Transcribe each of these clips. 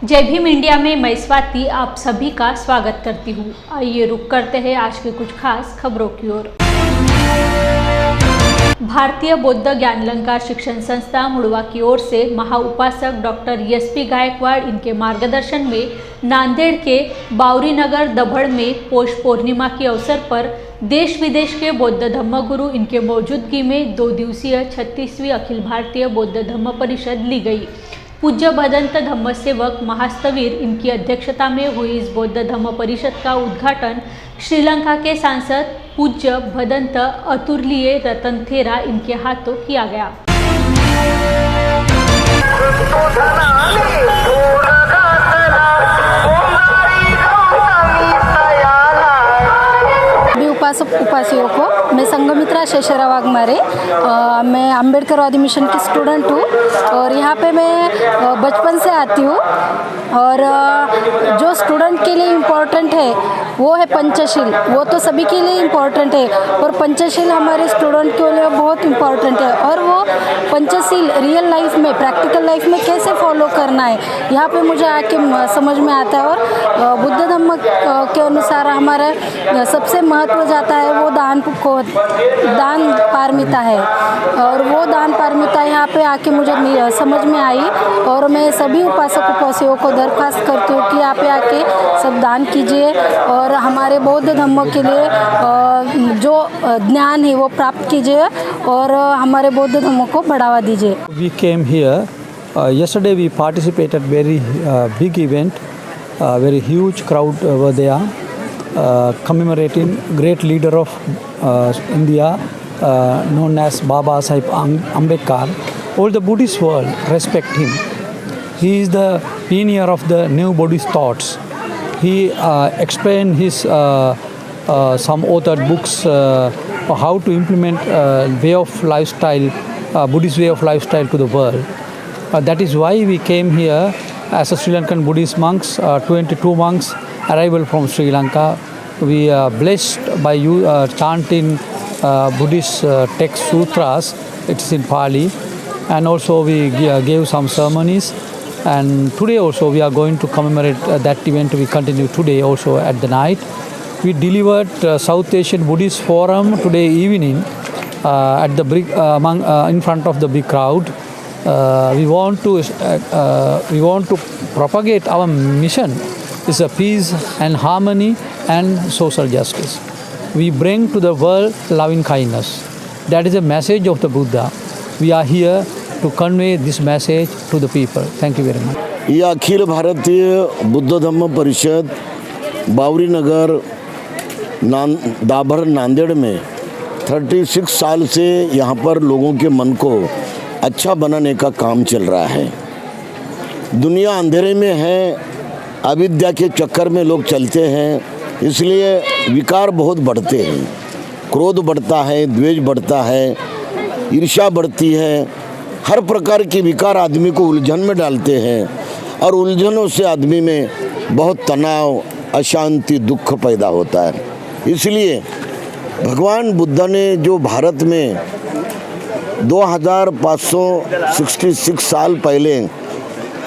जय Bhim India में मैं स्वाति आप सभी का स्वागत करती हूँ। आइए रुक करते हैं आज के कुछ खास खबरों की ओर। भारतीय बौद्ध ज्ञानलंकार शिक्षण संस्था मुड़वा की ओर से महाउपासक डॉक्टर SP गायकवाड़ इनके मार्गदर्शन में नांदेड़ के बावरी नगर दभड़ में पौष पूर्णिमा के अवसर पर देश विदेश के बौद्ध धम्मगुरु इनके मौजूदगी में 2 दिवसीय 36वीं अखिल भारतीय बौद्ध धम्म परिषद ली गई। पूज्य भदंत धम्म सेवक महास्तवीर इनकी अध्यक्षता में हुई इस बौद्ध धम्म परिषद का उद्घाटन श्रीलंका के सांसद पूज्य भदंत अतुर्लिये रतन थेरा इनके हाथों किया गया। उपासक उपासियों को मैं संगमित्रा शेषरा वाघमारे मैं अम्बेडकरवादी मिशन की स्टूडेंट हूँ और यहाँ पे मैं बचपन से आती हूँ। और जो स्टूडेंट के लिए इम्पोर्टेंट है वो है पंचशील, वो तो सभी के लिए इम्पोर्टेंट है और पंचशील हमारे स्टूडेंट के लिए बहुत इम्पोर्टेंट है। और वो पंचशील रियल लाइफ में प्रैक्टिकल लाइफ में कैसे फॉलो करना है यहाँ पे मुझे आके समझ में आता है। और बुद्ध धम्म के अनुसार हमारा सबसे महत्व जाता है वो दान पारमिता है और वो दान पारमिता यहाँ पे आके मुझे समझ में आई। और मैं सभी उपासक उपासियों को दरख्वास्त करती हूँ कि आप आके सब दान कीजिए और हमारे बौद्ध धम्म के लिए जो ज्ञान है वो प्राप्त कीजिए और हमारे बौद्ध धम्म को बढ़ावा दीजिए। We came here yesterday. We participated very big event, very huge crowd over there, commemorating great leader of India known as Baba Sahib Ambedkar. All the Buddhist world respect him. He is the pioneer of the new Buddhist thoughts. He explained his some authored books how to implement way of lifestyle, Buddhist way of lifestyle to the world. That is why we came here as a Sri Lankan Buddhist monks, 22 monks arrival from Sri Lanka. We are blessed by you chanting Buddhist text sutras. It's in Pali, and also we gave some ceremonies. And today also we are going to commemorate that event. We continue today also at the night. We delivered South Asian Buddhist Forum today evening at the big, in front of the big crowd. We want to propagate our mission is a peace and harmony and social justice. We bring to the world loving kindness. That is the message of the Buddha. We are here to convey this message to the people. Thank you very much. यह अखिल भारतीय बुद्ध धम्म परिषद बावरी नगर दाभड़ नांदेड़ में 36 साल से यहाँ पर लोगों के मन को अच्छा बनाने का काम चल रहा है। दुनिया अंधेरे में है, अविद्या के चक्कर में लोग चलते हैं, इसलिए विकार बहुत बढ़ते हैं। क्रोध बढ़ता है, द्वेष बढ़ता है, ईर्ष्या बढ़ती है। हर प्रकार के विकार आदमी को उलझन में डालते हैं और उलझनों से आदमी में बहुत तनाव, अशांति, दुख पैदा होता है। इसलिए भगवान बुद्ध ने जो भारत में 2566 साल पहले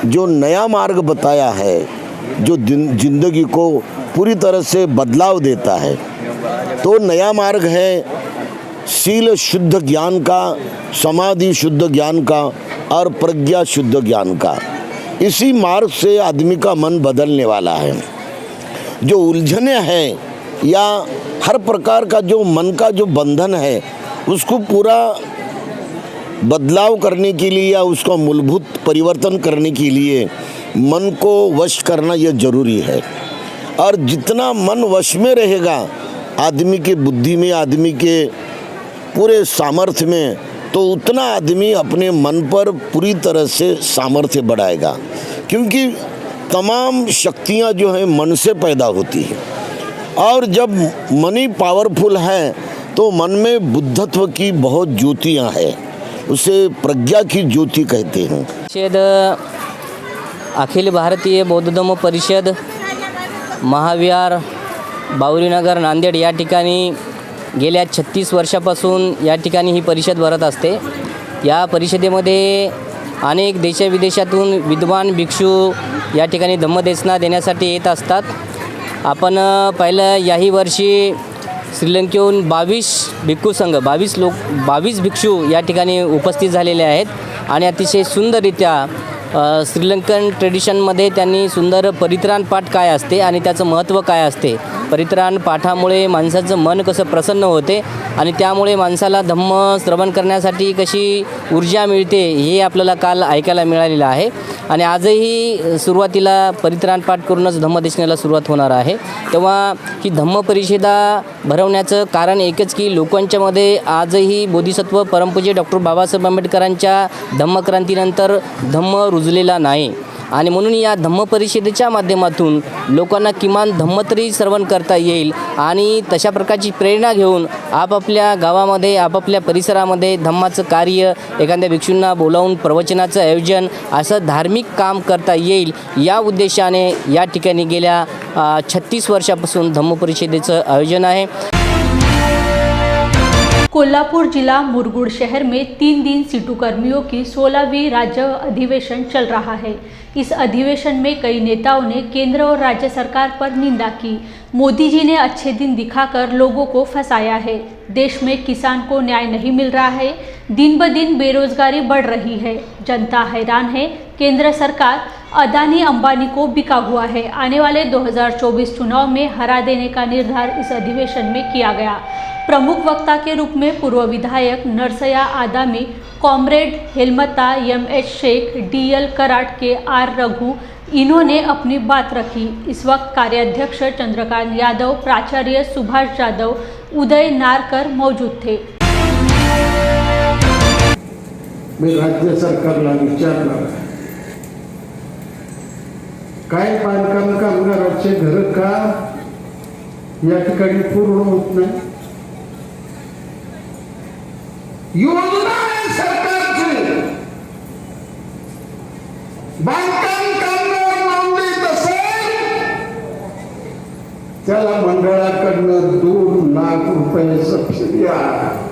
जो नया मार्ग बताया है, जो जिंदगी को पूरी तरह से बदलाव देता है, तो नया मार्ग है शील शुद्ध ज्ञान का, समाधि शुद्ध ज्ञान का और प्रज्ञा शुद्ध ज्ञान का। इसी मार्ग से आदमी का मन बदलने वाला है। जो उलझने हैं या हर प्रकार का जो मन का जो बंधन है उसको पूरा बदलाव करने के लिए या उसका मूलभूत परिवर्तन करने के लिए मन को वश करना यह जरूरी है। और जितना मन वश में रहेगा आदमी के बुद्धि में, आदमी के पूरे सामर्थ्य में, तो उतना आदमी अपने मन पर पूरी तरह से सामर्थ्य बढ़ाएगा। क्योंकि तमाम शक्तियां जो हैं मन से पैदा होती है और जब मन ही पावरफुल है तो मन में बुद्धत्व की बहुत ज्योतियां हैं, उसे प्रज्ञा की ज्योति कहते हैं। परिषद अखिल भारतीय बौद्ध धम्म परिषद महाविहार बावरीनगर नांदेड या ठिकाणी गेल्या 36 वर्षापासून या ठिकाणी ही परिषद भरत असते। या परिषदेमध्ये अनेक देशाविदेशातून विद्वान भिक्षू या ठिकाणी धम्मदेशना देण्यासाठी येत असतात. आपण पाहिलं याही वर्षी श्रीलंकेहून 22 भिक्खू संघ 22 भिक्षू या ठिकाणी उपस्थित झालेले आहेत आणि अतिशय सुंदररित्या श्रीलंकन ट्रेडिशनमध्ये त्यांनी सुंदर परित्राण पाठ काय असते आणि त्याचं महत्त्व काय असते, परित्राण पाठामुळे माणसाचं मन कसं प्रसन्न होते आणि त्यामुळे माणसाला धम्म श्रवण करण्यासाठी कशी ऊर्जा मिळते हे आपल्याला काल ऐकायला मिळालेलं आहे. आणि आजही सुरुवातीला परित्राण पाठ करूनच धम्मदेशनाला सुरुवात होणार आहे. तेव्हा ही धम्म परिषदा भरवण्याचं कारण एकच की लोकांच्यामध्ये आजही बोधिसत्व परमपूज्य डॉक्टर बाबासाहेब आंबेडकरांच्या धम्मक्रांतीनंतर धम्म रुजलेला नाही आणि म्हणून या धम्म परिषदेच्या माध्यमातून लोकांना किमान धम्म तरी श्रवण करता येईल आणि तशा प्रकारची प्रेरणा घेऊन आपापल्या गावामध्ये आपापल्या परिसरामध्ये धम्माचं कार्य, एखाद्या भिक्षूंना बोलावून प्रवचनाचं आयोजन असं धार्मिक काम करता येईल या उद्देशाने या ठिकाणी गेल्या 36 वर्षापासून धम्म परिषदेचं आयोजन आहे. कोल्हापुर जिला मुरगुड शहर में 3 दिन सीटू कर्मियों की 16वीं राज्य अधिवेशन चल रहा है. इस अधिवेशन में कई नेताओं ने केंद्र और राज्य सरकार पर निंदा की. मोदी जी ने अच्छे दिन दिखाकर लोगों को फंसाया है. देश में किसान को न्याय नहीं मिल रहा है. दिन ब दिन बेरोजगारी बढ़ रही है. जनता हैरान है. केंद्र सरकार अदानी अंबानी को बिका हुआ है. आने वाले 2024 चुनाव में हरा देने का निर्धार इस अधिवेशन में किया गया. प्रमुख वक्ता के रूप में पूर्व विधायक नरसया आदामी, कॉमरेड हेलमता, एम.एच. शेख, डी.एल. कराट के आर. रघु इन्होंने अपनी बात रखी. इस वक्त कार्याध्यक्ष चंद्रकांत यादव, प्राचार्य सुभाष जाधव, उदय नारकर मौजूद थे. मी राज्य सरकारला विचारणार आहे, काय बांधकाम कामगारांचे घर का या ठिकाणी पूर्ण होत नाही? योजना आहे सरकारची, बांधकाम कामगार नोंदणीत असेल त्याला मंडळाकडनं 2 लाख रुपये सबसिडी आहे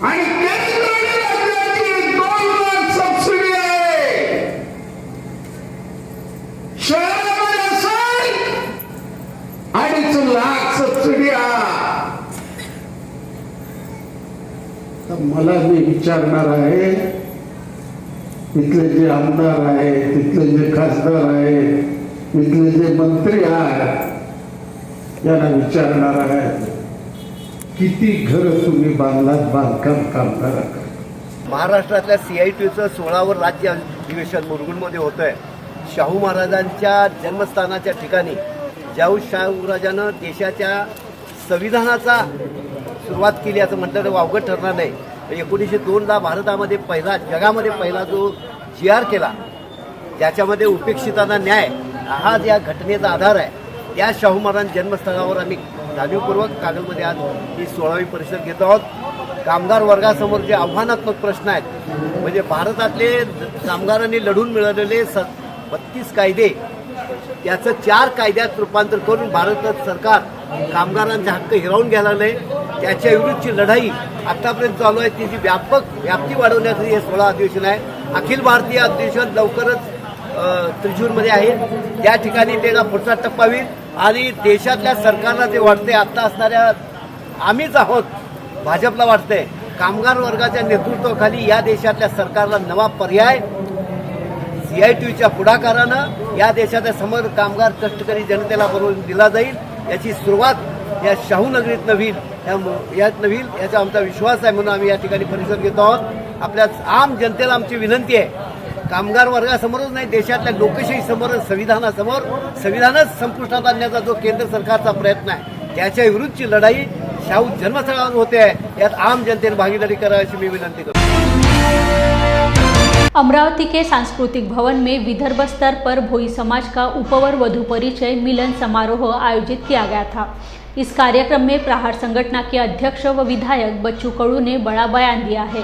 आणि केंद्र आणि राज्याची 2 लाख सबसिडी आहे. शहरामध्ये असेल 2.5 लाख सबसिडी आहे. तर मला मी विचारणार आहे, इथले जे आमदार आहेत, तिथले जे खासदार आहेत, इथले जे मंत्री आहेत, यांना विचारणार आहे, किती घर तुम्ही बांधलात बांधकाम कामगाराकडे? महाराष्ट्रातल्या CITUचं 16वर राज्य अधिवेशन मुरगुडमध्ये होतं आहे. शाहू महाराजांच्या जन्मस्थानाच्या ठिकाणी ज्यावेळी शाहू महाराजानं देशाच्या संविधानाचा सुरुवात केली असं म्हटलं तर वावगं ठरणार नाही. 1902ला भारतामध्ये पहिला, जगामध्ये पहिला जो GR केला, ज्याच्यामध्ये उपेक्षितांना न्याय हा या घटनेचा आधार आहे, त्या शाहू महाराज जन्मस्थळावर आम्ही जाणीवपूर्वक कागलमध्ये आज ही 16वी परिषद घेत आहोत. कामगार वर्गासमोर जे आव्हानात्मक प्रश्न आहेत, म्हणजे भारतातले कामगारांनी लढून मिळवलेले 32 कायदे त्याचं 4 कायद्यात रूपांतर करून भारत सरकार कामगारांचे हक्क हिरावून घ्यायला लागले. त्याच्या विरुद्धची लढाई आतापर्यंत चालू आहे. त्याची व्याप्ती वाढवण्यासाठी हे 16 अधिवेशन आहे. अखिल भारतीय अधिवेशन लवकरच त्रिशूरमध्ये आहे. त्या ठिकाणी त्याचा पुढचा टप्पा होईल आणि देशातल्या सरकारला ते वाटते, आत्ता असणाऱ्या आम्हीच आहोत, भाजपला वाटतंय कामगार वर्गाच्या नेतृत्वाखाली या देशातल्या सरकारला नवा पर्याय CITUच्या पुढाकारानं या देशाच्या समोर कामगार कष्टकरी जनतेला बनवून दिला जाईल. याची सुरुवात या शाहू नगरीत होईल, याचा आमचा विश्वास आहे. म्हणून आम्ही या ठिकाणी परिषद घेतो आहोत. आपल्या आम जनतेला आमची विनंती आहे, कामगार वर्गासमोरच नाही, देशातल्या लोकशाही समोर, संविधानासमोर, संविधानच संपुष्टात आणण्याचा जो केंद्र सरकारचा प्रयत्न आहे, त्याच्या विरुद्धची लढाई शाहू जन्मस्थळावर होते आहे. यात आम जनतेने भागीदारी करावी अशी मी विनंती करतो. अमरावती के सांस्कृतिक भवन में विदर्भ स्तर पर भोई समाज का उपवर वधु परिचय मिलन समारोह आयोजित किया गया था. इस कार्यक्रम में प्रहार संगठन के अध्यक्ष व विधायक बच्चू कडू ने बड़ा बयान दिया है.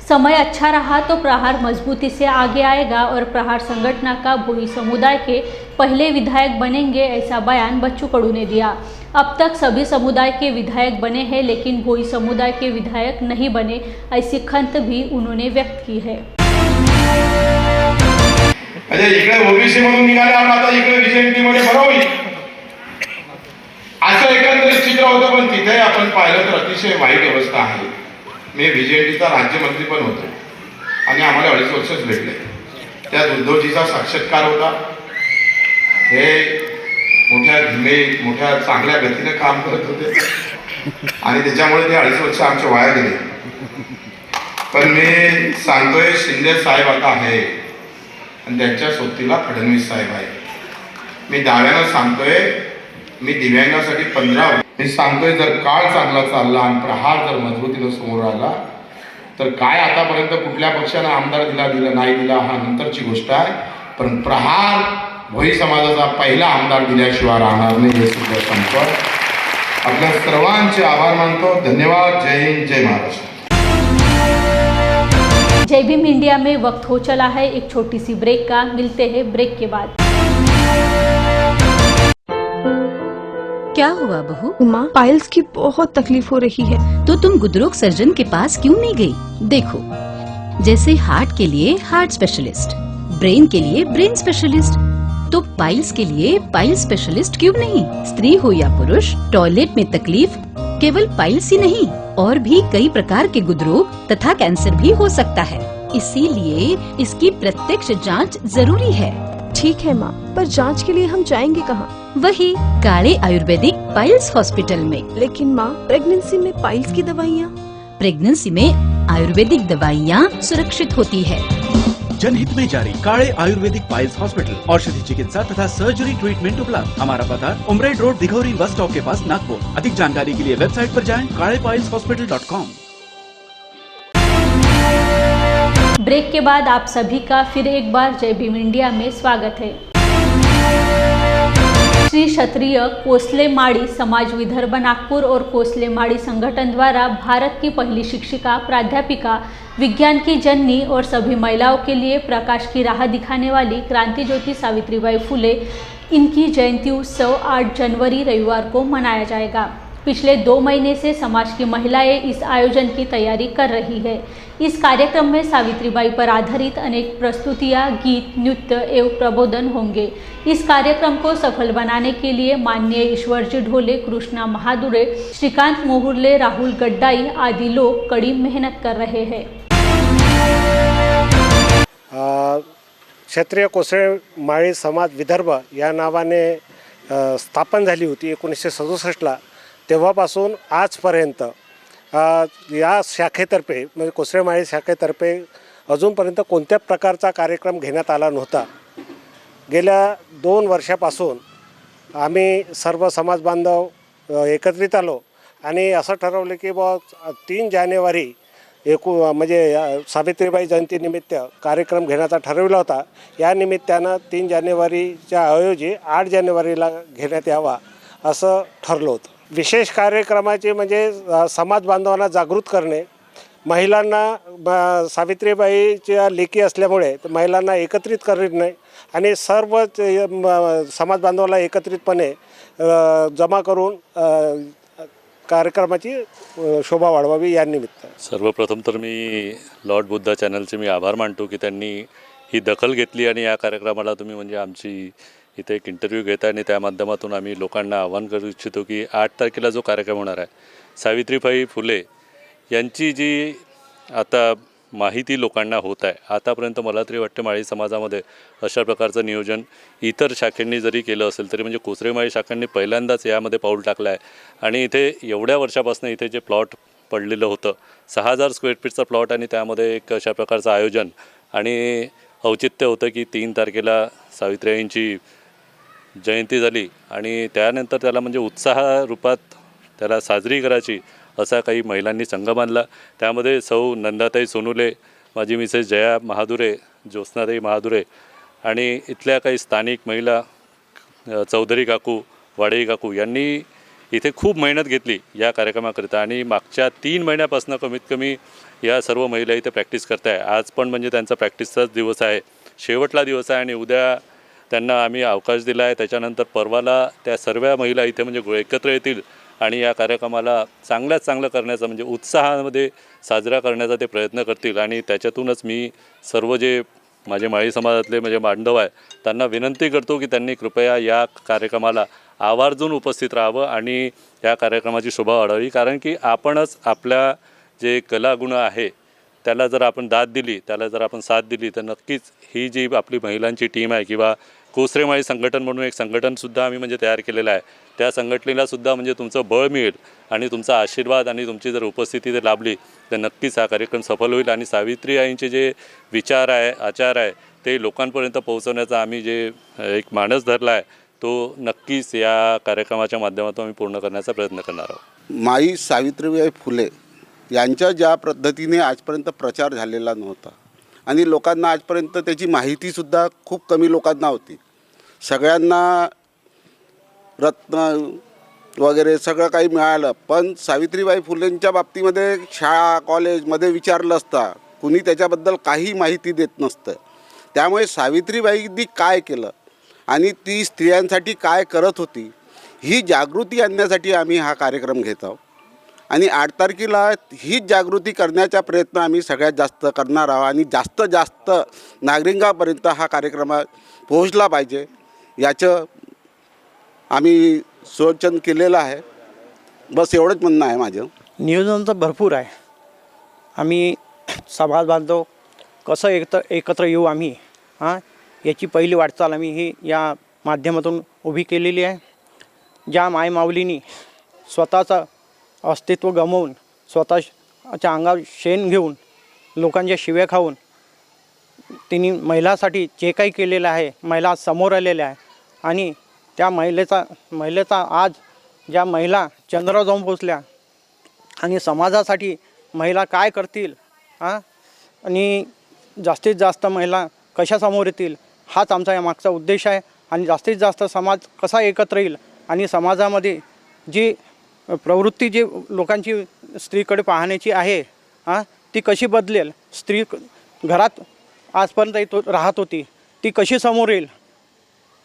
समय अच्छा रहा तो प्रहार मजबूती से आगे आएगा और प्रहार संगठन का भोई समुदाय के पहले विधायक बनेंगे, ऐसा बयान बच्चू कडू ने दिया. अब तक सभी समुदाय के विधायक बने हैं, लेकिन भोई समुदाय के विधायक नहीं बने, ऐसी खंत भी उन्होंने व्यक्त की है। म्हणजे इकडे ओबीसी मधून निघाले आपण आता इकडे बीजेपी मध्ये भरवली असं एकंदरीत चित्र होतं, पण तिथे आपण पाहिलं तर अतिशय वाईट अवस्था आहे. मी बीजेपीचा राज्यमंत्री पण होतो आणि आम्हाला 2.5 वर्षच भेटले. त्यात उद्धवजीचा साक्षात्कार होता. हे मोठ्या चांगल्या गतीने काम करत होते आणि त्याच्यामुळे ते 2.5 वर्ष आमचे वाया गेले. पण मी सांगतोय, शिंदे साहेब आता आहे आणि त्यांच्या सोबतीला फडणवीस साहेब आहे. मी दाव्यानं सांगतोय, मी दिव्यांगासाठी 15 मी सांगतोय, जर काळ चांगला चालला आणि प्रहार जर मजबूतीनं समोर आला तर काय आतापर्यंत कुठल्या पक्षानं आमदार दिला नाही दिला हा नंतरची गोष्ट आहे, पण प्रहार भोई समाजाचा पहिला आमदार दिल्याशिवाय राहणार नाही हे सुद्धा सांगतो. आपल्या सर्वांचे आभार मानतो. धन्यवाद. जय हिंद, जय महाराष्ट्र. जय भीम इंडिया में वक्त हो चला है एक छोटी सी ब्रेक का। मिलते हैं ब्रेक के बाद। क्या हुआ बहू? माँ, पाइल्स की बहुत तकलीफ हो रही है। तो तुम गुदरोग सर्जन के पास क्यों नहीं गई? देखो, जैसे हार्ट के लिए हार्ट स्पेशलिस्ट, ब्रेन के लिए ब्रेन स्पेशलिस्ट, तो पाइल्स के लिए पाइल स्पेशलिस्ट क्यों नहीं? स्त्री हो या पुरुष, टॉयलेट में तकलीफ केवल पाइल्स ही नहीं, और भी कई प्रकार के गुदरोग तथा कैंसर भी हो सकता है। इसीलिए इसकी प्रत्यक्ष जांच जरूरी है। ठीक है माँ, पर जांच के लिए हम जाएंगे कहाँ? वही काले आयुर्वेदिक पाइल्स हॉस्पिटल में। लेकिन माँ, प्रेगनेंसी में पाइल्स की दवाइयाँ? प्रेगनेंसी में आयुर्वेदिक दवाइयाँ सुरक्षित होती है। जनहित में जारी काले आयुर्वेदिक पाइल्स हॉस्पिटल, औषधि चिकित्सा तथा सर्जरी ट्रीटमेंट उपलब्ध। हमारा पता उमरेड रोड, दिघौरी बस स्टॉप के पास, नागपुर। अधिक जानकारी के लिए वेबसाइट पर जाएं kalepileshospital.com। ब्रेक के बाद आप सभी का फिर एक बार जय भीम इंडिया में स्वागत है। श्री क्षत्रिय कोसले माड़ी समाज विदर्भ नागपुर और कोसले माड़ी संगठन द्वारा भारत की पहली शिक्षिका, प्राध्यापिका, विज्ञान की जननी और सभी महिलाओं के लिए प्रकाश की राह दिखाने वाली क्रांति ज्योति सावित्रीबाई फुले, इनकी जयंती उत्सव 8 जनवरी रविवार को मनाया जाएगा। पिछले 2 महीने से समाज की महिलाएं इस आयोजन की तैयारी कर रही है। इस कार्यक्रम में सावित्रीबाई पर आधारित अनेक प्रस्तुतियां, गीत, नृत्य एवं प्रबोधन होंगे। इस कार्यक्रम को सफल बनाने के लिए माननीय ईश्वरजी ढोले, कृष्णा महादुरे, श्रीकांत मोहुर्ले, राहुल गड्डाई आदि लोग कड़ी मेहनत कर रहे हैं। क्षत्रिय कोसळे माळी समाज विदर्भ या नावाने स्थापन झाली होती 1967ला। तेव्हापासून आजपर्यंत या शाखेतर्फे म्हणजे कोसळे माळी शाखेतर्फे अजूनपर्यंत कोणत्या प्रकारचा कार्यक्रम घेण्यात आला नव्हता। गेल्या 2 वर्षापासून आम्ही सर्व समाज बांधव एकत्रित आलो आणि असं ठरवलं की 3 जानेवारी म्हणजे सावित्रीबाई जयंतीनिमित्त कार्यक्रम घेण्याचा ठरविला होता। या निमित्तानं 3 जानेवारीच्या ऐवजी 8 जानेवारीला घेण्यात यावा असं ठरलं होतं। विशेष कार्यक्रमाचे म्हणजे समाज बांधवांना जागृत करणे, महिलांना सावित्रीबाईच्या लेकी असल्यामुळे महिलांना एकत्रित करणे आणि सर्व समाज बांधवाला एकत्रितपणे जमा करून कार्यक्रमाची शोभा वाढवावी या निमित्त। सर्वप्रथम तर मी लॉर्ड बुद्धा चॅनलचे मी आभार मानतो की त्यांनी ही दखल घेतली आणि या कार्यक्रमाला तुम्ही म्हणजे आमची इथे एक इंटरव्ह्यू घेत आहे आणि त्या माध्यमातून आम्ही लोकांना आवाहन करू इच्छितो की 8 तारखेला जो कार्यक्रम होणार आहे, सावित्रीबाई फुले यांची जी आता माहिती लोकांना होत आहे, आतापर्यंत मला तरी वाटतं माळी समाजामध्ये अशा प्रकारचं नियोजन इतर शाखांनी जरी केलं असेल तरी म्हणजे कोसळे माळी शाखांनी पहिल्यांदाच यामध्ये पाऊल टाकलं आहे। आणि इथे एवढ्या वर्षापासून इथे जे प्लॉट पडलेलं होतं 6000 स्क्वेअर फीटचा प्लॉट आणि त्यामध्ये एक अशा प्रकारचं आयोजन आणि औचित्य होतं की 3 तारखेला सावित्रीबाईंची जयंती झाली आणि त्यानंतर त्याला म्हणजे उत्साह रूपात त्याला साजरी करायची असा काही महिलांनी संघ बांधला। त्यामध्ये सौ नंदाताई सोनुले, माझी मिसेस जया महादुरे, ज्योत्स्नाताई महादुरे आणि इथल्या काही स्थानिक महिला चौधरी काकू, वाडई काकू यांनी इथे खूप मेहनत घेतली या कार्यक्रमाकरिता आणि मागच्या 3 महिन्यापासून कमीत कमी या सर्व महिला इथे प्रॅक्टिस करत आहे। आज पण म्हणजे त्यांचा प्रॅक्टिसचाच दिवस आहे, शेवटला दिवस आहे आणि उद्या त्यांना आम्ही अवकाश दिला आहे. त्याच्यानंतर परवाला त्या सर्व महिला इथे म्हणजे एकत्र येतील आणि या कार्यक्रमाला चांगल्यात चांगलं करण्याचा म्हणजे उत्साहामध्ये साजरा करण्याचा ते प्रयत्न करतील. आणि त्याच्यातूनच मी सर्व जे माझे माळी समाजातले म्हणजे बांधव आहे त्यांना विनंती करतो की त्यांनी कृपया या कार्यक्रमाला आवर्जून उपस्थित राहावं आणि या कार्यक्रमाची शोभा वाढावी. कारण की आपणच आपल्या जे कलागुण आहे त्याला जर आपण दाद दिली, त्याला जर आपण साथ दिली तर नक्कीच ही जी आपली महिलांची टीम आहे किंवा कोसरे माळी संघटन म्हणून एक संघटनसुद्धा आम्ही म्हणजे तयार केलेलं आहे, त्या संघटनेलासुद्धा म्हणजे तुमचं बळ मिळेल आणि तुमचा आशीर्वाद आणि तुमची जर उपस्थिती जर लाभली तर नक्कीच हा कार्यक्रम सफल होईल. आणि सावित्री आईंचे जे विचार आहे, आचार आहे ते लोकांपर्यंत पोहोचवण्याचा आम्ही जे एक मानस धरला आहे तो नक्कीच या कार्यक्रमाच्या माध्यमातून आम्ही पूर्ण करण्याचा प्रयत्न करणार आहोत. माई सावित्रीबाई फुले यांच्या ज्या पद्धतीने आजपर्यंत प्रचार झालेला नव्हता आणि लोकांना आजपर्यंत त्याची माहितीसुद्धा खूप कमी लोकांना होती. सगळ्यांना रत्न वगैरे सगळं काही मिळालं, पण सावित्रीबाई फुलेंच्या बाबतीमध्ये शाळा कॉलेजमध्ये विचारलं असता कुणी त्याच्याबद्दल काही माहिती देत नसतं. त्यामुळे सावित्रीबाईंनी काय केलं आणि ती स्त्रियांसाठी काय करत होती ही जागृती आणण्यासाठी आम्ही हा कार्यक्रम घेत आहोत. आणि 8 तारखेला हीच जागृती करण्याचा प्रयत्न आम्ही सगळ्यात जास्त करणार आहोत आणि जास्तीत जास्त नागरिकांपर्यंत हा कार्यक्रम पोहोचला पाहिजे याचं आम्ही सूचन केलेलं आहे. बस एवढंच म्हणणं आहे माझं. नियोजन तर भरपूर आहे. आम्ही समाज बांधव कसं एकत्र येऊ आम्ही याची पहिली वाटचाल आम्ही ही या माध्यमातून उभी केलेली आहे. ज्या मायमाऊलींनी स्वतःचं अस्तित्व गमावून स्वतःच्या अंगावर शेण घेऊन लोकांच्या शिव्या खाऊन तिने महिलासाठी जे काही केलेलं आहे, महिला समोर आलेल्या आहे आणि त्या महिलेचा आज ज्या महिला चंद्रावर जाऊन पोचल्या आणि समाजासाठी महिला काय करतील आणि जास्तीत जास्त महिला कशा समोर येतील हाच आमचा या मागचा उद्देश आहे. आणि जास्तीत जास्त समाज कसा एकत्र येईल आणि समाजामध्ये जी प्रवृत्ती जी लोकांची स्त्रीकडे पाहण्याची आहे ती कशी बदलेल, स्त्री घरात आजपर्यंत राहत होती ती कशी समोर येईल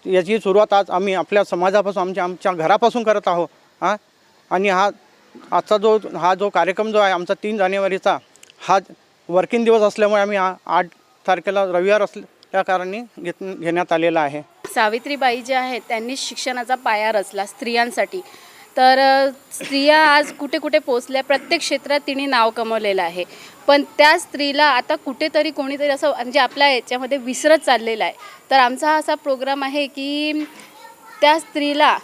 याची सुरुवात आज आम्ही आपल्या समाजापासून आमच्या घरापासून करत आहोत. आणि आजचा जो कार्यक्रम जो आहे आमचा 3 जानेवारीचा हा वर्किंग दिवस असल्यामुळे आम्ही 8 तारखेला रविवार असल्या कारणाने घेण्यात आलेला आहे. सावित्रीबाई ज्या आहेत त्यांनी शिक्षणाचा पाया रचला स्त्रियांसाठी. तर स्त्रिया आज कुठे कुठे पोचल्या, प्रत्येक क्षेत्रात तिने नाव कमवलेलं आहे. पण त्या स्त्रीला आता कुठेतरी कोणीतरी असं म्हणजे आपल्या याच्यामध्ये विसरत चाललेलं आहे. तर आमचा हा असा प्रोग्राम आहे की त्या स्त्रीला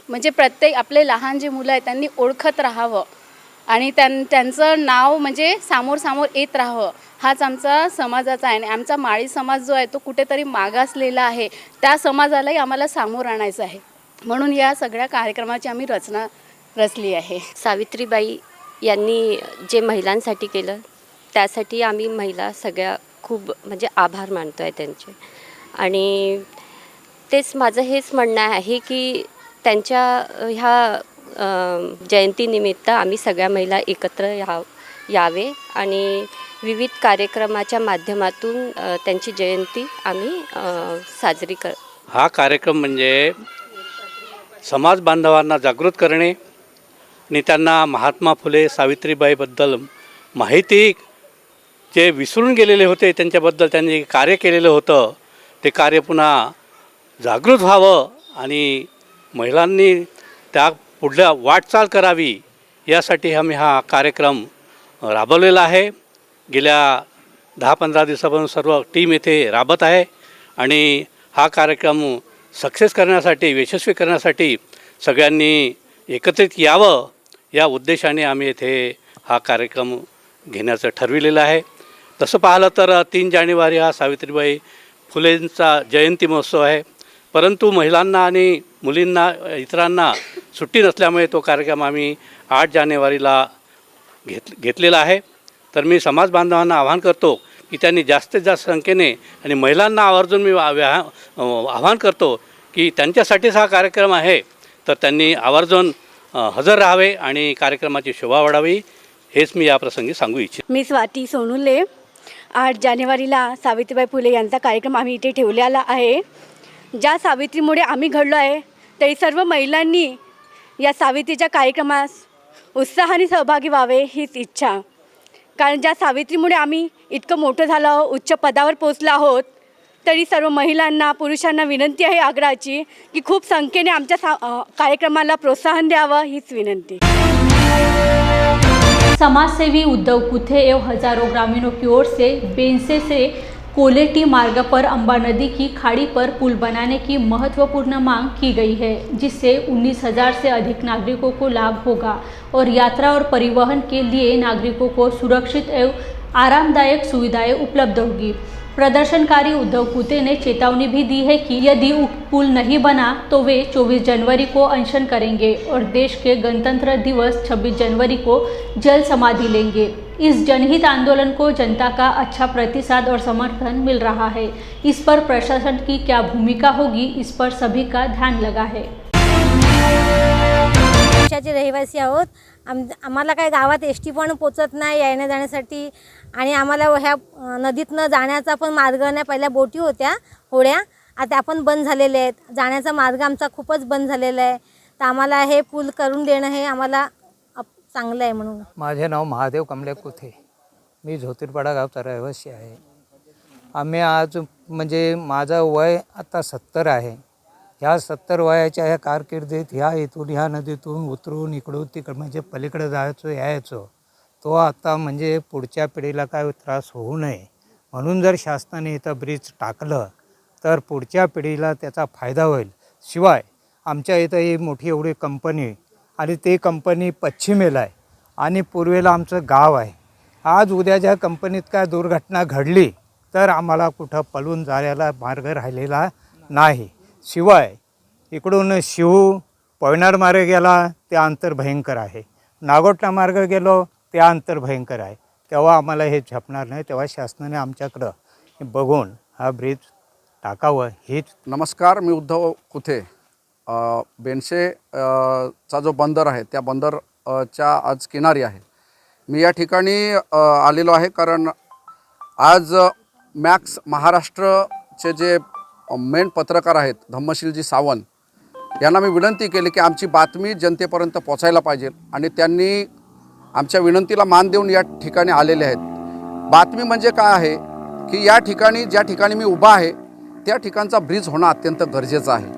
म्हणजे प्रत्येक आपले लहान जे मुलं आहेत त्यांनी ओळखत राहावं आणि त्यांचं नाव म्हणजे समोर येत राहावं. हाच आमचा समाजाचा आहे. आणि आमचा माळी समाज जो आहे तो कुठेतरी मागासलेला आहे, त्या समाजालाही आम्हाला समोर आणायचं आहे. म्हणून या सगळ्या कार्यक्रमाची आम्ही रचना रचली आहे. सावित्रीबाई यांनी जे महिलांसाठी केलं त्यासाठी आम्ही महिला सगळ्या खूप म्हणजे आभार मानतो आहे त्यांचे. आणि तेच माझं हेच म्हणणं आहे की त्यांच्या ह्या जयंतीनिमित्त आम्ही सगळ्या महिला एकत्र यावे आणि विविध कार्यक्रमाच्या माध्यमातून त्यांची जयंती आम्ही साजरी हा कार्यक्रम म्हणजे समाज बांधवांना जागृत करणे आणि त्यांना महात्मा फुले सावित्रीबाईबद्दल माहिती जे विसरून गेलेले होते त्यांच्याबद्दल त्यांनी कार्य केलेलं होतं ते कार्य पुन्हा जागृत व्हावं आणि महिलांनी त्या पुढल्या वाटचाल करावी यासाठी आम्ही हा कार्यक्रम राबवलेला आहे. गेल्या 10-15 दिवसापासून सर्व टीम येथे राबत आहे आणि हा कार्यक्रम सक्सेस करण्यासाठी यशस्वी करण्यासाठी सगळ्यांनी एकत्रित यावं या उद्देशाने आम्ही येथे हा कार्यक्रम घेण्याचं ठरविलेलं आहे. तसं पाहिलं तर 3 जानेवारी हा सावित्रीबाई फुलेंचा जयंती महोत्सव आहे, परंतु महिलांना आणि मुलींना इतरांना सुट्टी नसल्यामुळे तो कार्यक्रम आम्ही 8 जानेवारीला घेतलेला आहे. तर मी समाज बांधवांना आवाहन करतो की त्यांनी जास्तीत जास्त संख्येने आणि महिलांना आवर्जून मी आवाहन करतो की त्यांच्यासाठीच हा कार्यक्रम आहे तर त्यांनी आवर्जून हजर राहावे आणि कार्यक्रमाची शोभा वाढावी हेच मी या प्रसंगी सांगू इच्छितो. मी स्वाती सोनुले. 8 जानेवारीला सावित्रीबाई फुले यांचा कार्यक्रम आम्ही इथे ठेवलेला आहे. ज्या सावित्रीमुळे आम्ही घडलो आहे तरी सर्व महिलांनी या सावित्रीच्या कार्यक्रमास उत्साहाने सहभागी व्हावे हीच इच्छा. कारण ज्या सावित्रीमुळे आम्ही इतकं मोठं झालो आहोत, उच्च पदावर पोचलो आहोत, तरी सर्व महिलांना पुरुषांना विनंती आहे आग्रहाची की खूप संख्येने आमच्या कार्यक्रमाला प्रोत्साहन द्यावं हीच विनंती. समाजसेवी उद्धव कुथे एवं हजारों ग्रामीणों की ओर से बेंसे से कोलेटी मार्ग पर अम्बा नदी की खाड़ी पर पुल बनाने की महत्वपूर्ण मांग की गई है, जिससे 19,000 से अधिक नागरिकों को लाभ होगा और यात्रा और परिवहन के लिए नागरिकों को सुरक्षित एवं आरामदायक सुविधाएं उपलब्ध होगी. प्रदर्शनकारी उद्धव कुते ने चेतावनी भी दी है कि यदि पुल नहीं बना तो वे 24 जनवरी को अनशन करेंगे और देश के गणतंत्र दिवस 26 जनवरी को जल समाधि लेंगे. इस जनहित आंदोलन को जनता का अच्छा प्रतिसाद और समर्थन मिल रहा है. इस पर प्रशासन की क्या भूमिका होगी, इस पर सभी का ध्यान लगा है. देशाचे रहिवासी आहोत. आम्हाला काय गावात एस टी पण पोचत नाही येण्या जाण्यासाठी आणि आम्हाला ह्या नदीतनं जाण्याचा पण मार्ग नाही. पहिल्या बोटी होत्या होड्या, आता आपण बंद झालेले आहेत. जाण्याचा मार्ग आमचा खूपच बंद झालेला आहे. तर आम्हाला हे पूल करून देणं हे आम्हाला चांगलं आहे म्हणून. माझे नाव महादेव कमले कुथे, मी झोतीरपाडा गावचा रहिवासी आहे. आम्ही आज म्हणजे माझं वय आता 70 आहे. ह्या 70 वयाच्या ह्या कारकिर्दीत ह्या नदीतून उतरून इकडून तिकडं म्हणजे पलीकडे जायचो यायचो. तो आता म्हणजे पुढच्या पिढीला काय त्रास होऊ नये म्हणून जर शासनाने इथं ब्रिज टाकलं तर पुढच्या पिढीला त्याचा फायदा होईल. शिवाय आमच्या इथं ही मोठी एवढी कंपनी आणि ते कंपनी पश्चिमेला आहे आणि पूर्वेला आमचं गाव आहे. आज उद्या ज्या कंपनीत काय दुर्घटना घडली तर आम्हाला कुठं पळून जायला मार्ग राहिलेला नाही. शिवाय इकडून शिव पवनार मार्ग गेला ते अंतर भयंकर आहे, नागोटला मार्ग गेलो ते अंतर भयंकर आहे. तेव्हा आम्हाला हे झेपणार नाही. तेव्हा शासनाने आमच्याकडं बघून हा ब्रिज टाकावं हीच. नमस्कार, मी उद्धव कुथे. बेनशे चा जो बंदर आहे त्या बंदरच्या आज किनारी आहे. मी या ठिकाणी आलेलो आहे कारण आज मॅक्स महाराष्ट्रचे जे मेन पत्रकार आहेत धम्मशीलजी सावंत यांना मी विनंती केली की आमची बातमी जनतेपर्यंत पोचायला पाहिजे आणि त्यांनी आमच्या विनंतीला मान देऊन या ठिकाणी आलेले आहेत. बातमी म्हणजे काय आहे की या ठिकाणी ज्या ठिकाणी मी उभा आहे त्या ठिकाणचा ब्रिज होणं अत्यंत गरजेचं आहे.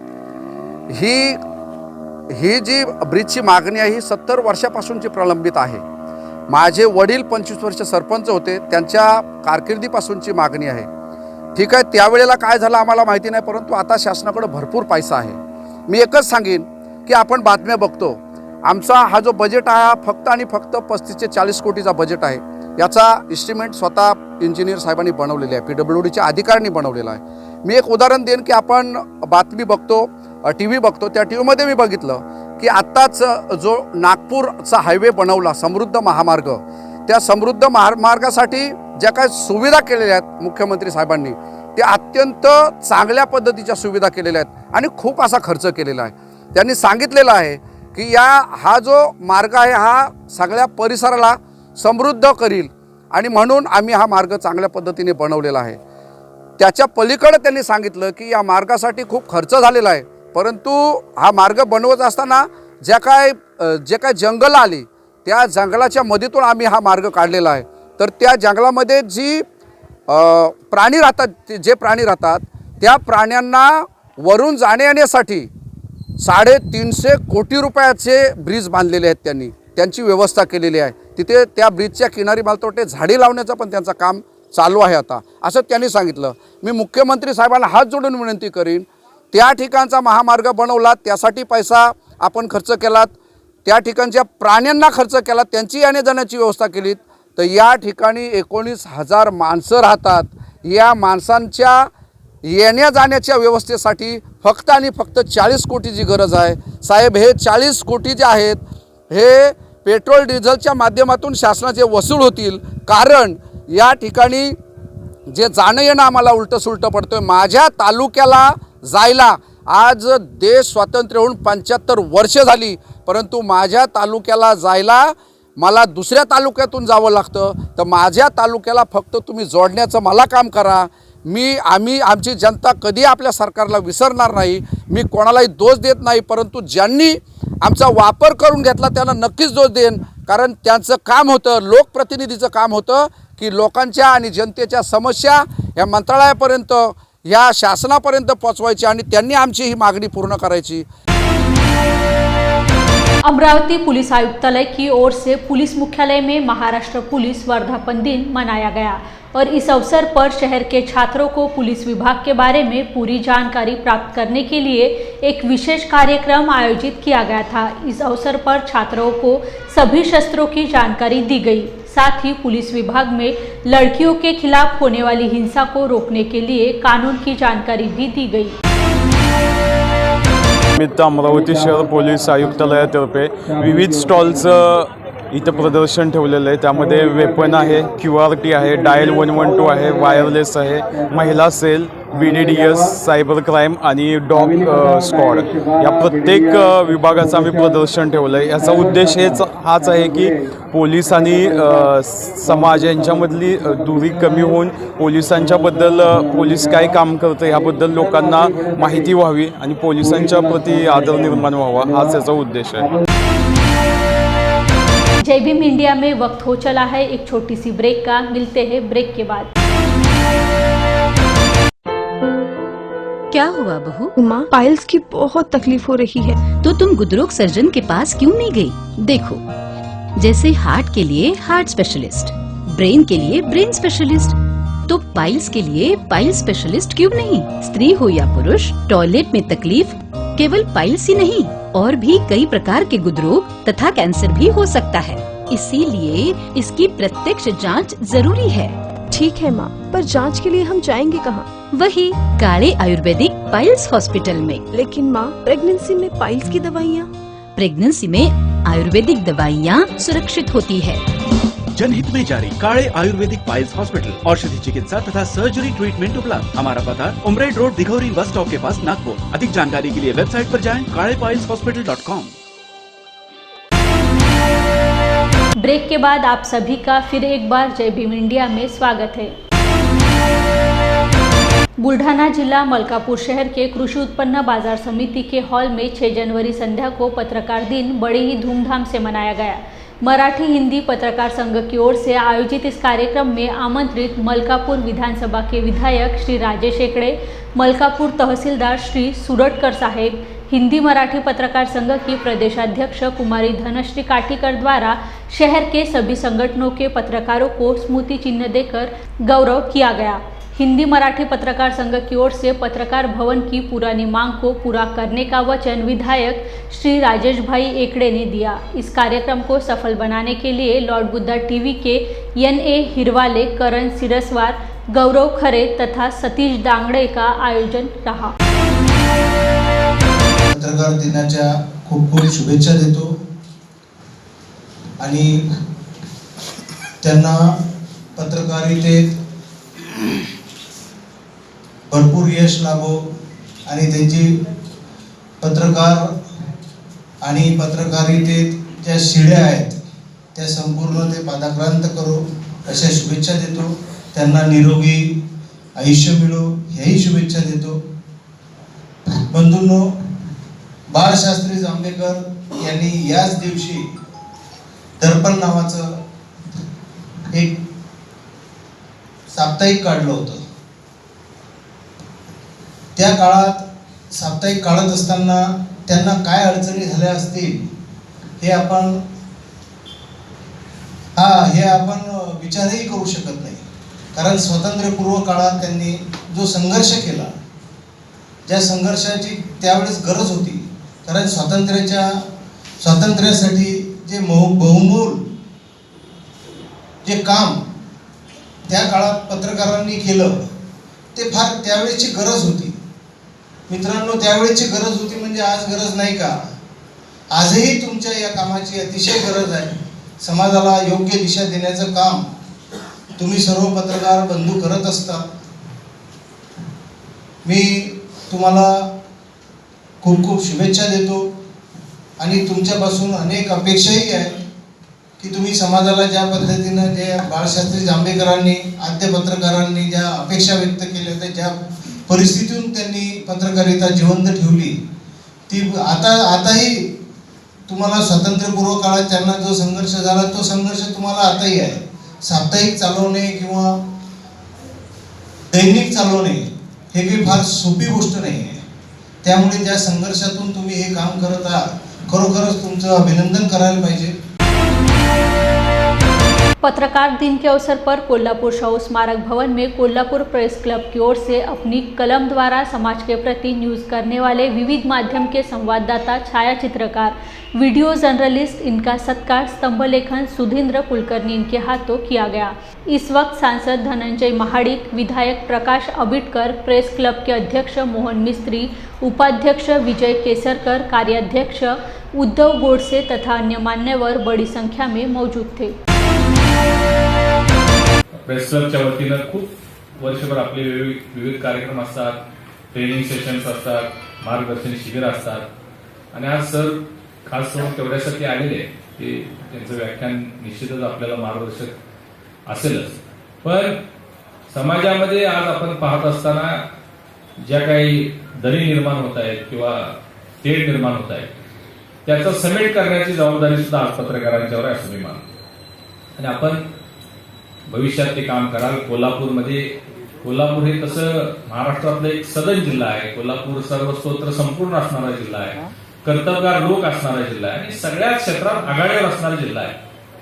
ही जी ब्रिजची मागणी आहे ही 70 वर्षापासूनची प्रलंबित आहे. माझे वडील 25 वर्ष सरपंच होते, त्यांच्या कारकिर्दीपासूनची मागणी आहे. ठीक आहे, त्यावेळेला काय झालं आम्हाला माहिती नाही, परंतु आता शासनाकडे भरपूर पैसा आहे. मी एकच सांगेन की आपण बातम्या बघतो, आमचा हा जो बजेट आहे फक्त आणि फक्त 35 ते 40 कोटीचा बजेट आहे. याचा इस्टिमेट स्वतः इंजिनियर साहेबांनी बनवलेले आहे, PWDच्या अधिकाऱ्यांनी बनवलेला आहे. मी एक उदाहरण देईन की आपण बातमी बघतो, टी व्ही बघतो, त्या टी व्हीमध्ये मी बघितलं की आत्ताच जो नागपूरचा हायवे बनवला समृद्ध महामार्ग, त्या समृद्ध महामार्गासाठी ज्या काही सुविधा केलेल्या आहेत मुख्यमंत्री साहेबांनी त्या अत्यंत चांगल्या पद्धतीच्या सुविधा केलेल्या आहेत आणि खूप असा खर्च केलेला आहे. त्यांनी सांगितलेलं आहे की हा जो मार्ग आहे हा सगळ्या परिसराला समृद्ध करील आणि म्हणून आम्ही हा मार्ग चांगल्या पद्धतीने बनवलेला आहे. त्याच्या पलीकडे त्यांनी सांगितलं की या मार्गासाठी खूप खर्च झालेला आहे, परंतु हा मार्ग बनवत असताना जे काय जंगल आली त्या जंगलाच्या मधीतून आम्ही हा मार्ग काढलेला आहे. तर त्या जंगलामध्ये जे प्राणी राहतात त्या प्राण्यांना वरून जाणे येण्यासाठी 350 कोटी रुपयाचे ब्रिज बांधलेले आहेत. त्यांची व्यवस्था केलेली आहे. तिथे त्या ब्रिजच्या किनारी मालतोटे झाडी लावण्याचं पण त्यांचं काम चालू आहे आता, असं त्यांनी सांगितलं. मी मुख्यमंत्री साहेबांना हात जोडून विनंती करीन, त्या ठिकाणचा महामार्ग बनवला त्यासाठी पैसा आपण खर्च केलात, त्या ठिकाणच्या प्राण्यांना खर्च केला, त्यांची येण्या जाण्याची व्यवस्था केलीत, तर या ठिकाणी 19,000 माणसं राहतात. या माणसांच्या येण्या जाण्याच्या व्यवस्थेसाठी फक्त आणि फक्त 40 कोटीची गरज आहे. साहेब, हे 40 कोटी जे आहेत हे पेट्रोल डिझेलच्या माध्यमातून शासनाचे वसूल होतील. कारण या ठिकाणी जे जाणं येणं आम्हाला उलटं पडतं आहे. माझ्या तालुक्याला जायला आज देश स्वातंत्र्य होऊन 75 वर्ष झाली, परंतु माझ्या तालुक्याला जायला मला दुसऱ्या तालुक्यातून जावं लागतं. तर माझ्या तालुक्याला फक्त तुम्ही जोडण्याचं मला काम करा. आम्ही आमची जनता कधी आपल्या सरकारला विसरणार नाही. मी कोणालाही दोष देत नाही, परंतु ज्यांनी आमचा वापर करून घेतला त्यांना नक्कीच दोष देईन. कारण त्यांचं काम होतं, लोकप्रतिनिधीचं काम होतं की लोकांच्या आणि जनतेच्या समस्या या मंत्रालयापर्यंत, या शासनापर्यंत पोचवायची आणि त्यांनी आमची ही मागणी पूर्ण करायची. अमरावती पुलिस आयुक्तालय की ओर से पुलिस मुख्यालय में महाराष्ट्र पुलिस वर्धापन दिन मनाया गया और इस अवसर पर शहर के छात्रों को पुलिस विभाग के बारे में पूरी जानकारी प्राप्त करने के लिए एक विशेष कार्यक्रम आयोजित किया गया था। इस अवसर पर छात्रों को सभी शस्त्रों की जानकारी दी गई। साथ ही पुलिस विभाग में लड़कियों के खिलाफ होने वाली हिंसा को रोकने के लिए कानून की जानकारी भी दी गई। अमरावती शहर पोलीस आयुक्तालयातर्फे विविध स्टॉल्सचं इथं प्रदर्शन ठेवलेलं आहे. त्यामध्ये वेपन आहे, QRT आहे, डायल 112 आहे, वायरलेस आहे, महिला सेल, BDDS, सायबर क्राईम आणि डॉग स्क्वॉड या प्रत्येक विभागाचं आम्ही प्रदर्शन ठेवलं आहे. याचा उद्देश हाच आहे की पोलीस आणि समाज यांच्यामधली दूरी कमी होऊन पोलिसांच्याबद्दल, पोलीस काय काम करतं ह्याबद्दल लोकांना माहिती व्हावी आणि पोलिसांच्या प्रति आदर निर्माण व्हावा, हाच याचा उद्देश आहे. जय भीम इंडिया में वक्त हो चला है एक छोटी सी ब्रेक का। मिलते हैं ब्रेक के बाद। क्या हुआ बहू? माँ, पाइल्स की बहुत तकलीफ हो रही है। तो तुम गुदरोग सर्जन के पास क्यों नहीं गई? देखो, जैसे हार्ट के लिए हार्ट स्पेशलिस्ट, ब्रेन के लिए ब्रेन स्पेशलिस्ट, तो पाइल्स के लिए पाइल्स स्पेशलिस्ट क्यों नहीं? स्त्री हो या पुरुष, टॉयलेट में तकलीफ केवल पाइल्स ही नहीं और भी कई प्रकार के गुदरोग तथा कैंसर भी हो सकता है। इसीलिए इसकी प्रत्यक्ष जांच जरूरी है। ठीक है माँ, पर जांच के लिए हम जाएंगे कहाँ? वही काले आयुर्वेदिक पाइल्स हॉस्पिटल में। लेकिन माँ, प्रेगनेंसी में पाइल्स की दवाइयाँ? प्रेगनेंसी में आयुर्वेदिक दवाइयाँ सुरक्षित होती है। जनहित में जारी काले आयुर्वेदिक पाइल्स हॉस्पिटल, औषधि चिकित्सा तथा सर्जरी ट्रीटमेंट उपलब्ध। हमारा पता उमरेड रोड, दिघौरी बस स्टॉप के पास, नागपुर। अधिक जानकारी के लिए वेबसाइट पर जाएं kalepailshospital.com। ब्रेक के बाद आप सभी का फिर एक बार जय भीम इंडिया में स्वागत है। बुल्ढाना जिला मलकापुर शहर के कृषि उत्पन्न बाजार समिति के हॉल में 6 जनवरी संध्या को पत्रकार दिन बड़े ही धूमधाम से मनाया गया। मराठी हिंदी पत्रकार संघ की ओर से आयोजित इस कार्यक्रम में आमंत्रित मलकापुर विधानसभा के विधायक श्री राजेश एकड़े, मलकापुर तहसीलदार श्री सुरटकर साहेब, हिंदी मराठी पत्रकार संघ की प्रदेशाध्यक्ष कुमारी धनश्री काटीकर द्वारा शहर के सभी संगठनों के पत्रकारों को स्मृति चिन्ह देकर गौरव किया गया। हिंदी मराठी पत्रकार संघ की ओर से पत्रकार भवन की पुरानी मांग को पूरा करने का वचन विधायक श्री राजेश भाई एकड़े ने दिया। इस कार्यक्रम को सफल बनाने के लिए लॉर्ड बुद्धा टीवी के NA हिरवाले, करण सिरस्वार, गौरव खरे तथा सतीश दांगड़े का आयोजन रहा। पत्रकार दिनाच्या खूप खूप शुभेच्छा देतो आणि त्यांना पत्रकारितेत भरपूर यश लाभो आणि त्यांची पत्रकार आणि पत्रकारितेत ज्या शिड्या आहेत त्या संपूर्ण ते पादाक्रांत करो अशा शुभेच्छा देतो। त्यांना निरोगी आयुष्य मिळो ह्याही शुभेच्छा देतो। बंधूंनो, बाळशास्त्री जांभेकर यांनी याच दिवशी दर्पण नावाचं एक साप्ताहिक काढलं होतं। त्या काळात साप्ताहिक काढत असताना त्यांना काय अडचणी झाल्या असतील हे आपण विचारही करू शकत नाही। कारण स्वातंत्र्यपूर्व काळात त्यांनी जो संघर्ष केला, ज्या संघर्षाची त्यावेळेस गरज होती, कारण स्वातंत्र्यासाठी जे बहुमोल जे काम त्या काळात पत्रकारांनी केलं ते फार त्यावेळेची गरज होती। मित्रांनो, त्यावेळेची गरज होती म्हणजे आज गरज नाही का? आजही तुमच्या या कामाची अतिशय गरज आहे। समाजाला योग्य दिशा देण्याचं काम तुम्ही सर्व पत्रकार बंधू करत असता। मी तुम्हाला खूप खूप शुभेच्छा देतो आणि तुमच्यापासून अनेक अपेक्षाही आहेत की तुम्ही समाजाला ज्या पद्धतीनं जे बाळशास्त्री जांभेकरांनी आद्य पत्रकारांनी ज्या अपेक्षा व्यक्त केल्या होत्या, ज्या परिस्थितीतून त्यांनी पत्रकारिता जिवंत ठेवली, ती आताही तुम्हाला स्वातंत्र्यपूर्व काळात त्यांना जो संघर्ष झाला तो संघर्ष तुम्हाला आताही आहे. साप्ताहिक चालवणे किंवा दैनिक चालवणे हे काही फार सोपी गोष्ट नाही आहे. त्यामुळे त्या संघर्षातून तुम्ही हे काम करत आहात, खरोखरच तुमचं अभिनंदन करायला पाहिजे. पत्रकार दिन के अवसर पर कोल्हापुर शाहू स्मारक भवन में कोल्हापुर प्रेस क्लब की ओर से अपनी कलम द्वारा समाज के प्रति न्यूज़ करने वाले विविध माध्यम के संवाददाता, छायाचित्रकार, वीडियो जर्नलिस्ट, इनका सत्कार स्तंभ लेखन सुधींद्र कुलकर्णी इनके हाथों किया गया. इस वक्त सांसद धनंजय महाडिक, विधायक प्रकाश अबिटकर, प्रेस क्लब के अध्यक्ष मोहन मिस्त्री, उपाध्यक्ष विजय केसरकर, कार्याध्यक्ष उद्धव गोडसे तथा अन्य मान्यवर बड़ी संख्या में मौजूद थे. प्रेस क्लबच्या वतीनं खूप वर्षभर आपले विविध कार्यक्रम असतात, ट्रेनिंग सेशन्स असतात, मार्गदर्शन शिबिर असतात आणि आज सर खास करून तेवढ्यासाठी आलेले की त्यांचं व्याख्यान निश्चितच आपल्याला मार्गदर्शक असेलच. पण समाजामध्ये आज आपण पाहत असताना ज्या काही दरी निर्माण होत आहेत किंवा तेढ निर्माण होत आहेत त्याचा समेट करण्याची जबाबदारी सुद्धा आज पत्रकारांच्यावर आहे असं मी मानतो. आणि आपण भविष्यात ते काम कराल. कोल्हापूर हे तसं महाराष्ट्रातलं एक सदन जिल्हा आहे. कोल्हापूर सर्वस्तोत्र संपूर्ण असणारा जिल्हा आहे, कर्तबगार लोक असणारा जिल्हा आहे आणि सगळ्याच क्षेत्रात आघाडीवर असणारा जिल्हा आहे.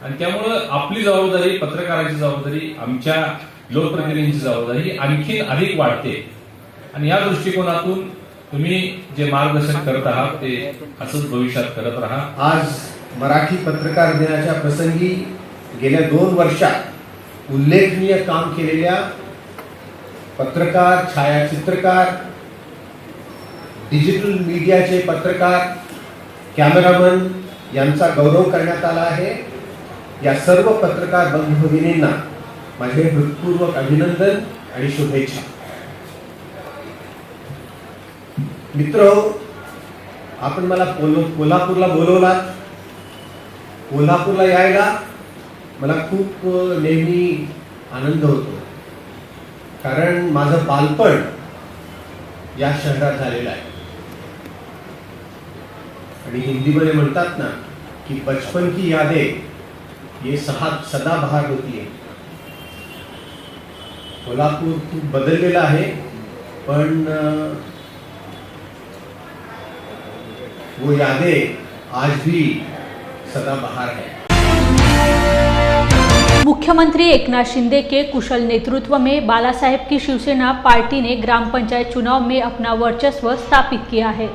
आणि त्यामुळं आपली जबाबदारी, पत्रकाराची जबाबदारी, आमच्या लोकप्रतिनिधींची जबाबदारी आणखी अधिक वाढते. आणि या दृष्टिकोनातून तुम्ही जे मार्गदर्शन करत आहात ते असंच भविष्यात करत राहा. आज मराठी पत्रकार दिनाच्या प्रसंगी गेल्या 2 वर्षात उल्लेखनीय काम केलेल्या पत्रकार, छायाचित्रकार, डिजिटल मीडियाचे पत्रकार, कॅमेरामन यांचा गौरव करण्यात आला आहे. या सर्व पत्रकार बंधू भगिनींना माझे हृदयपूर्वक अभिनंदन आणि शुभेच्छा. मित्र, आपण मला कोल्हापूरला बोलवलात. कोल्हापूरला यायला मला खूप नेहमी आनंद होतो, कारण माझं बालपण या शहरात झालेलं आहे. आणि हिंदीमध्ये म्हणतात ना की बचपन की यादें ये सदाबहार होती है. कोल्हापूर खूप बदललेलं आहे, पण वो यादें आज भी सदाबहार है. मुख्यमंत्री एकनाथ शिंदे के कुशल नेतृत्व में बालासाहेब की शिवसेना पार्टी ने ग्राम पंचायत चुनाव में अपना वर्चस्व स्थापित किया है.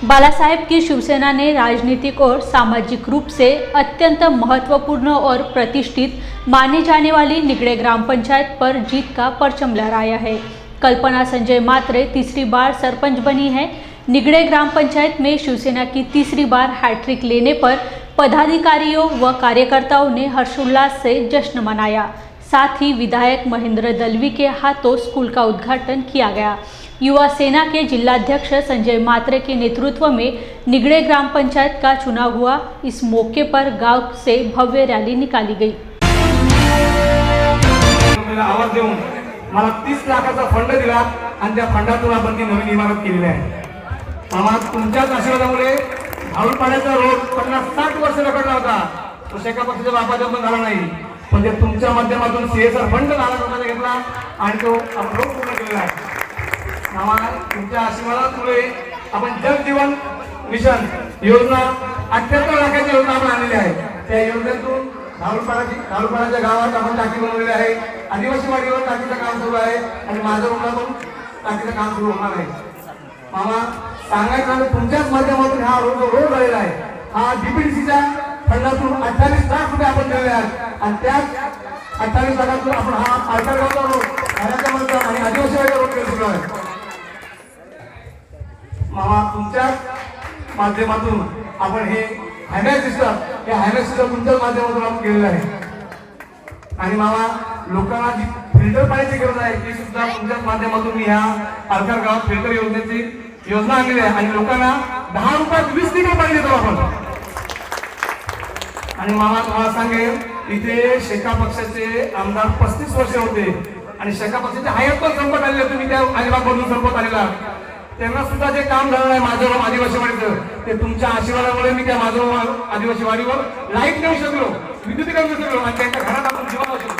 बालासाहेब की शिवसेना ने राजनीतिक और सामाजिक रूप से अत्यंत महत्वपूर्ण और प्रतिष्ठित माने जाने वाली निगड़े ग्राम पंचायत पर जीत का परचम लहराया है. कल्पना संजय मात्रे तीसरी बार सरपंच बनी है. निगड़े ग्राम पंचायत में शिवसेना की तीसरी बार हैट्रिक लेने पर पदाधिकारियों व कार्यकर्ताओं ने हर्षोल्लास से जश्न मनाया. साथ ही विधायक महेंद्र दलवी के हाथों स्कूल का उद्घाटन किया गया. युवा सेना के जिलाध्यक्ष संजय मात्रे के नेतृत्व में निगड़े ग्राम पंचायत का चुनाव हुआ. इस मौके पर गांव से भव्य रैली निकाली गई. आवाज देऊन मला 30 लाखाचा फंड दिला आणि त्या फंडातून आपण ती नवीन इमारत केलेली आहे. आम्हाला तुमच्याच आशीर्वादामुळे भाऊलपाड्याचा रोड 50-60 वर्ष रखडला होता. तो शेका पक्षाच्या बापाचा पण झाला नाही, पण ते तुमच्या माध्यमातून CSR फंड नारायण घेतला आणि तो आपण रोड पूर्ण केलेला आहे. आम्हाला तुमच्या आशीर्वादामुळे आपण जगजीवन मिशन योजना 78 लाखाची योजना आपण आणलेली आहे. त्या योजनेतून भाऊलपाड्याच्या गावात आपण टाकी बनवलेली आहे. आदिवासी वाडीवर टाकीचं काम सुरू आहे आणि माझं रोडला पण टाकीचं काम सुरू होणार आहे. मामा सांगायचं तुमच्याच माध्यमातून हा रोड झालेला आहे. हा DPDCच्या फंडातून 28 लाख रुपये आपण दिलेले आहेत आणि त्याच 28 लाखातून आपण हा आळतरगावचा रोड आणि आदिवासी वाडीचा रोड केला आहे. मामा तुमच्याच माध्यमातून आपण हे हायवे सिस्टम तुमच्याच माध्यमातून आपण केलेलं आहे. आणि मामा लोकांना जी फिल्टर पाण्याची गरज आहे ती सुद्धा तुमच्याच माध्यमातून मी ह्या पालघर गावात फिल्टर योजनेची योजना आणलेली आहे आणि लोकांना 10 रुपयात 20 लिटर पाणी देतो आपण. आणि मामा तुम्हाला सांगेल, इथे शेका पक्षाचे आमदार 35 वर्ष होते आणि शेका पक्षाचे हयात पण संपत आलेले. तुम्ही त्या अलिबाग मधून संपत आलेला, त्यांना सुद्धा जे काम झालं आहे माझं आदिवासी वाडीचं, ते तुमच्या आशीर्वादामुळे मी त्या माझं आदिवासी वाडीवर लाईट नेऊ शकलो, विद्युतीकरण देऊ शकलो आणि त्यांच्या घरात आपण जीवन लावू शकलो.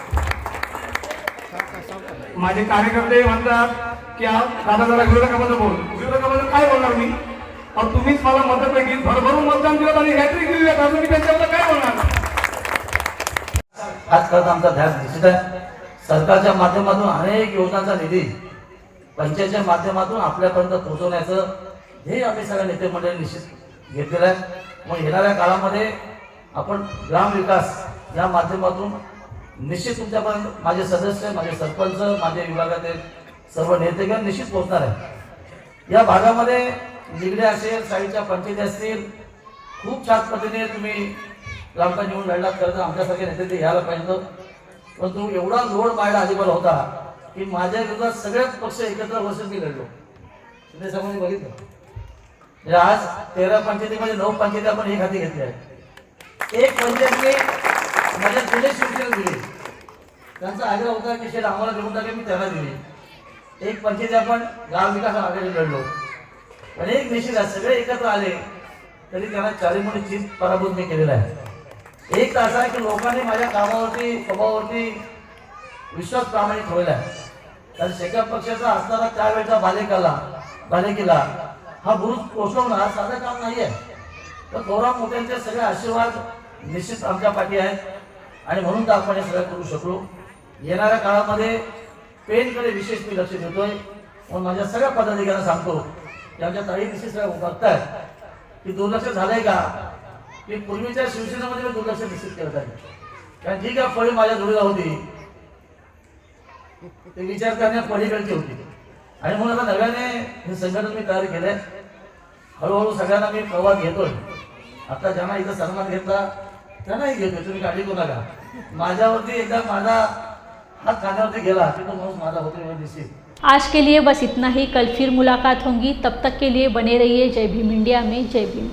माझे कार्यकर्ते म्हणतात की दादा जरा विरोधकाबद्दल बोल. विरोधकाबद्दल काय बोलणार मी? तुम्हीच मला मतपेटीत भरभरून मतदान दिलं आणि हॅट्रिक दिली, अजून मी त्यांच्याबद्दल काय बोलणार? आज खरं आमचा ध्यास दिसत आहे. सरकारच्या माध्यमातून अनेक योजनांचा निधी पंचायतच्या माध्यमातून आपल्यापर्यंत पोहोचवण्याचं ध्येय आम्ही सगळ्या नेते मंडळी निश्चित घेतलेलं आहे. मग येणाऱ्या काळामध्ये आपण ग्रामविकास या माध्यमातून निश्चित तुमच्यापर्यंत माझे सदस्य, माझे सरपंच, माझे विभागातील सर्व नेतेगण निश्चित पोहोचणार आहे. या भागामध्ये निगडे असेल, साईडच्या पंचायती असतील, खूप छान पद्धतीने तुम्ही ग्रामपंचायत निवडून लढलात. खरं तर आमच्यासारखे नेते ते यायला पाहिजे होतं, परंतु एवढा लोड पाहायला अजिबात होता की माझ्या विरोधात सगळेच पक्ष एकत्र बसून मी लढलो. तुम्ही समोर बघितलं म्हणजे आज 13 पंचायतीमध्ये 9 पंचायती आपण एक हाती घेतली आहे. एक पंचायतने माझ्या जुने शिवसेना दिली, त्यांचा आग्रह होता की शेत आम्हाला देऊन टाके, मी त्यांना दिली. एक पंचायती आपण गाव विकास आघाडी लढलो, पण एक निश्चित सगळे एकत्र आले तरी त्यांना 40 मोठी चीज पराभूत मी केलेला आहे. एक तर असा आहे की लोकांनी माझ्या कामावरती, स्वभावावरती विश्वास प्रामाणिक ठेवला आहे. कारण शेका पक्षाचा असताना त्यावेळेचा बालेकिल्ला हा बुरुज कोसळवणं हा साधं काम नाही आहे. तर थोरात मोठ्यांचे सगळे आशीर्वाद निश्चित आमच्या पाठी आहेत आणि म्हणून तर आपण हे सगळं करू शकलो. येणाऱ्या काळामध्ये पेनकडे विशेष मी लक्ष देतोय. म्हणून माझ्या सगळ्या पदाधिकाऱ्यांना सांगतो की आमच्या ताई निश्चित सगळ्या बघतायत की दुर्लक्ष झालंय का, की पूर्वीच्या शिवसेनेमध्ये दुर्लक्ष निश्चित करत आहे. कारण जी काय फळी माझ्या जोडीला होती ते विचार करण्यात पलीकडची होती आणि म्हणून आता नव्याने हे संघटन मी तयार केलंय. हळूहळू सगळ्यांना मी प्रवास घेतोय. आता ज्यांना इथं सन्मान घेतला त्यांनाही घेतोय, तुम्ही काळजी करू नका. माझ्यावरती एकदा माझा हात खाण्यावरती गेला की तो माणूस माझा होतो निश्चित. आज के लिए बस इतना ही. कल फिर मुलाकात होंगी. तब तक के लिए बने रहिए जय भीम इंडिया में. जय भीम.